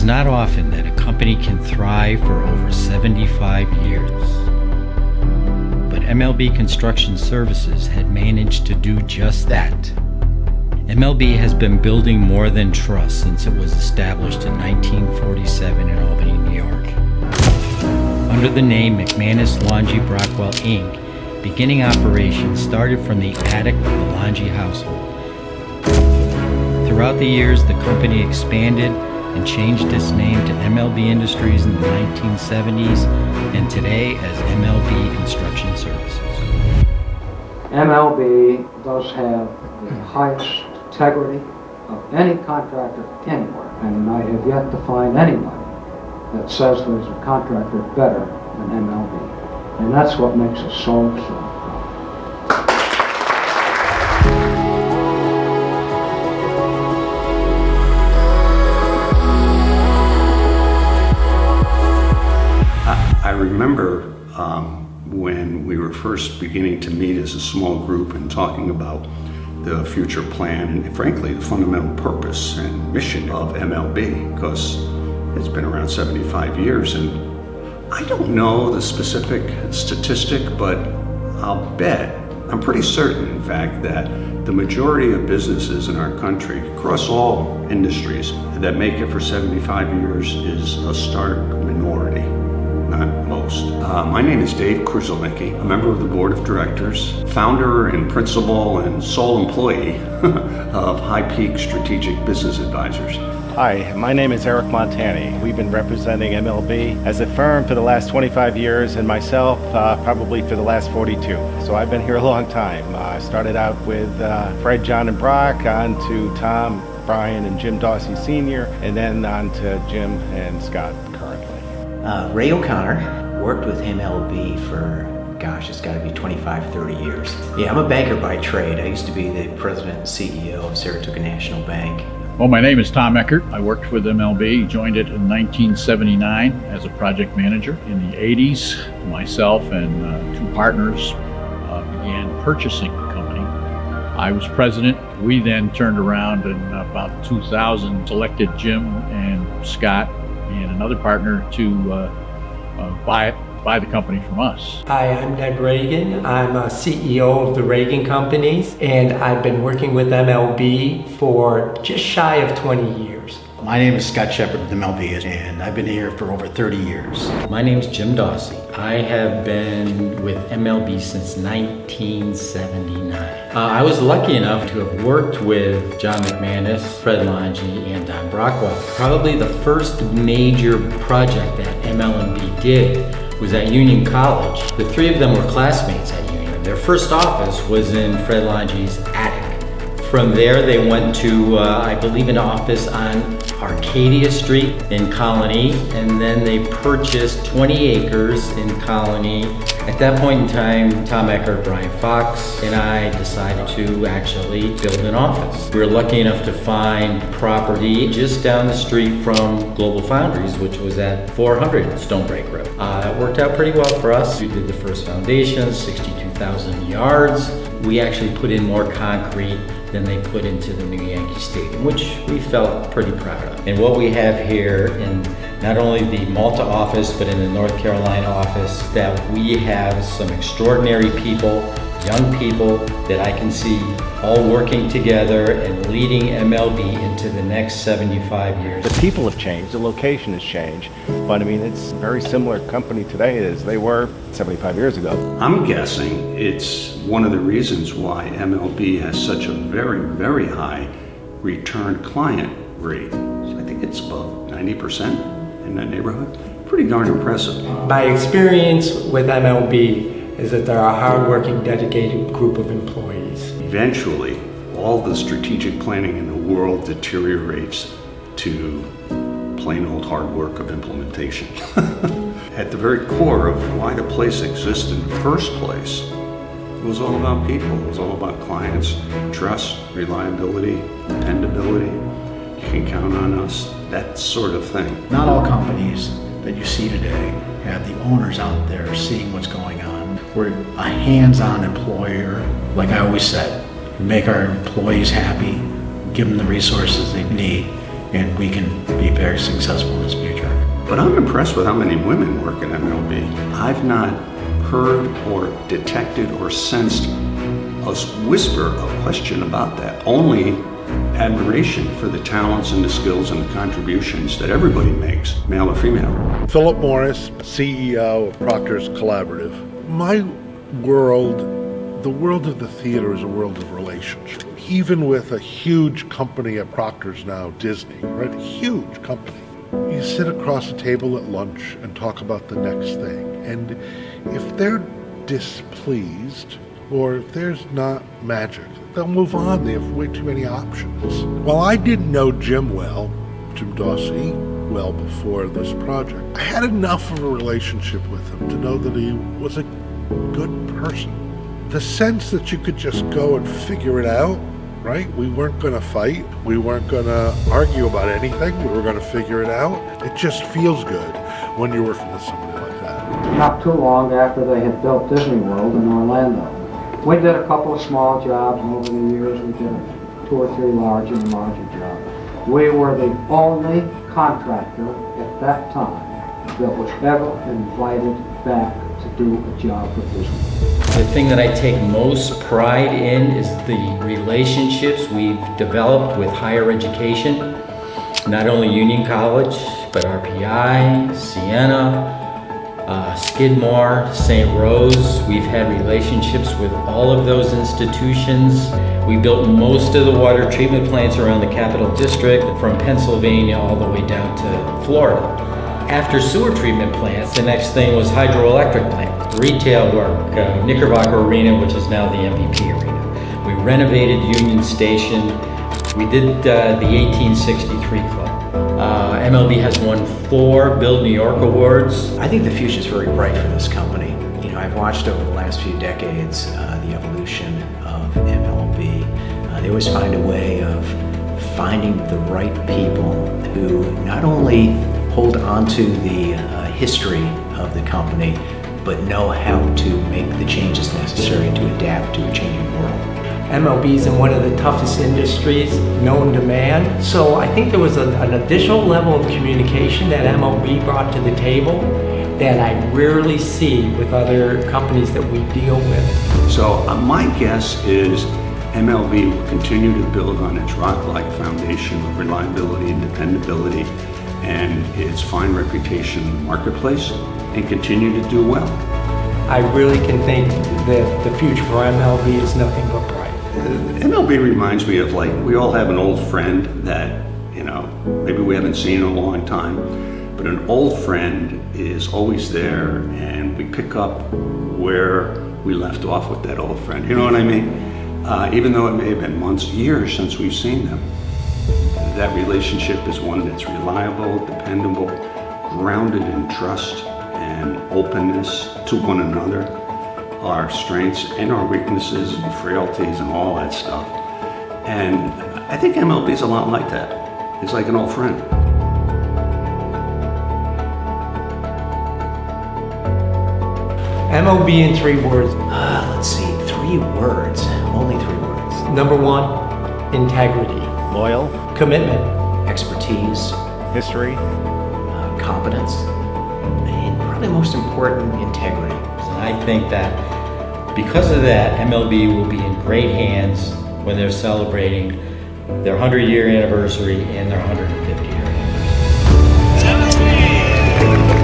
is not often that a company can thrive for over 75 years. But MLB Construction Services had managed to do just that. MLB has been building more than trust since it was established in 1947 in Albany, New York. Under the name McManus Longy Brockwell Inc., beginning operations started from the attic of the Longy household. Throughout the years, the company expanded and changed its name to MLB Industries in the 1970s and today as MLB Construction Services. MLB does have the highest integrity of any contractor anywhere, and I have yet to find anybody that says there's a contractor better than MLB, and that's what makes us so proud. I remember when we were first beginning to meet as a small group and talking about the future plan and frankly the fundamental purpose and mission of MLB, because it's been around 75 years and I don't know the specific statistic, but I'm pretty certain in fact that the majority of businesses in our country across all industries that make it for 75 years is a stark minority, not most. My name is Dave Kruzalnicki, a member of the board of directors, founder and principal and sole employee of High Peak Strategic Business Advisors. Hi, my name is Eric Montani. We've been representing MLB as a firm for the last 25 years and myself probably for the last 42. So I've been here a long time. I started out with Fred, John, and Brock, on to Tom, Brian, and Jim Dawsey Sr., and then on to Jim and Scott currently. Ray O'Connor, worked with MLB for, gosh, it's got to be 25, 30 years. Yeah, I'm a banker by trade. I used to be the president and CEO of Saratoga National Bank. Well, my name is Tom Eckert. I worked with MLB, joined it in 1979 as a project manager. In the 80s, myself and two partners began purchasing the company. I was president. We then turned around in about 2000, selected Jim and Scott and another partner to buy the company from us. Hi, I'm Ned Reagan. I'm a CEO of the Reagan Companies, and I've been working with MLB for just shy of 20 years. My name is Scott Shepard with MLB, and I've been here for over 30 years. My name is Jim Dawsey. I have been with MLB since 1979. I was lucky enough to have worked with John McManus, Fred Longy, and Don Brockwell. Probably the first major project that MLB did was at Union College. The three of them were classmates at Union. Their first office was in Fred Longy's attic. From there, they went to, I believe, an office on Arcadia Street in Colony, and then they purchased 20 acres in Colony. At that point in time, Tom Eckert, Brian Fox, and I decided to actually build an office. We were lucky enough to find property just down the street from Global Foundries, which was at 400 Stonebreak Road. That worked out pretty well for us. We did the first foundation, 62,000 yards. We actually put in more concrete than they put into the new Yankee Stadium, which we felt pretty proud of. And what we have here in not only the Malta office, but in the North Carolina office, that we have some extraordinary people, young people that I can see all working together and leading MLB into the next 75 years. The people have changed, the location has changed, but I mean, it's a very similar company today as they were 75 years ago. I'm guessing it's one of the reasons why MLB has such a very, very high return client rate. I think it's above 90% in that neighborhood. Pretty darn impressive. My experience with MLB is that they're a hardworking, dedicated group of employees. Eventually, all the strategic planning in the world deteriorates to plain old hard work of implementation. At the very core of why the place exists in the first place, it was all about people. It was all about clients, trust, reliability, dependability. You can count on us, that sort of thing. Not all companies that you see today have the owners out there seeing what's going on. We're a hands-on employer. Like I always said, we make our employees happy, give them the resources they need, and we can be very successful in this future. But I'm impressed with how many women work at MLB. I've not heard or detected or sensed a whisper of question about that. Only admiration for the talents and the skills and the contributions that everybody makes, male or female. Philip Morris, CEO of Proctor's Collaborative. My world, the world of the theater, is a world of relationships. Even with a huge company at Proctor's now, Disney, right? Huge company. You sit across the table at lunch and talk about the next thing. And if they're displeased, or if there's not magic, they'll move on. They have way too many options. Well, I didn't know Jim Dawsey, well before this project. I had enough of a relationship with him to know that he was a good person. The sense that you could just go and figure it out, right? We weren't going to fight. We weren't going to argue about anything. We were going to figure it out. It just feels good when you're working with somebody like that. Not too long after they had built Disney World in Orlando. We did a couple of small jobs, and over the years we did 2 or 3 larger and larger jobs. We were the only contractor at that time that was ever invited back to do a job for Disney. The thing that I take most pride in is the relationships we've developed with higher education, not only Union College, but RPI, Siena, Skidmore, St. Rose. We've had relationships with all of those institutions. We built most of the water treatment plants around the Capital District, from Pennsylvania all the way down to Florida. After sewer treatment plants, the next thing was hydroelectric plants, retail work, Knickerbocker Arena, which is now the MVP Arena. We renovated Union Station. We did the 1863 Club. MLB has won 4 Build New York awards. I think the future is very bright for this company. You know, I've watched over the last few decades the evolution of MLB. They always find a way of finding the right people who not only hold on to the history of the company, but know how to make the changes necessary to adapt to a changing world. MLB is in one of the toughest industries known to man, so I think there was an additional level of communication that MLB brought to the table that I rarely see with other companies that we deal with. So my guess is MLB will continue to build on its rock-like foundation of reliability and dependability and its fine reputation in the marketplace and continue to do well. I really can think that the future for MLB is nothing but bright. MLB reminds me of, like, we all have an old friend that, you know, maybe we haven't seen in a long time, but an old friend is always there and we pick up where we left off with that old friend. You know what I mean? Even though it may have been months, years since we've seen them. That relationship is one that's reliable, dependable, grounded in trust and openness to one another, our strengths and our weaknesses and frailties and all that stuff. And I think MLB is a lot like that. It's like an old friend. MLB in 3 words. Let's see, 3 words, only 3 words. Number 1, integrity. Loyal, Commitment. Expertise, history, competence, and probably most important, integrity. And I think that because of that, MLB will be in great hands when they're celebrating their 100-year anniversary and their 150-year anniversary.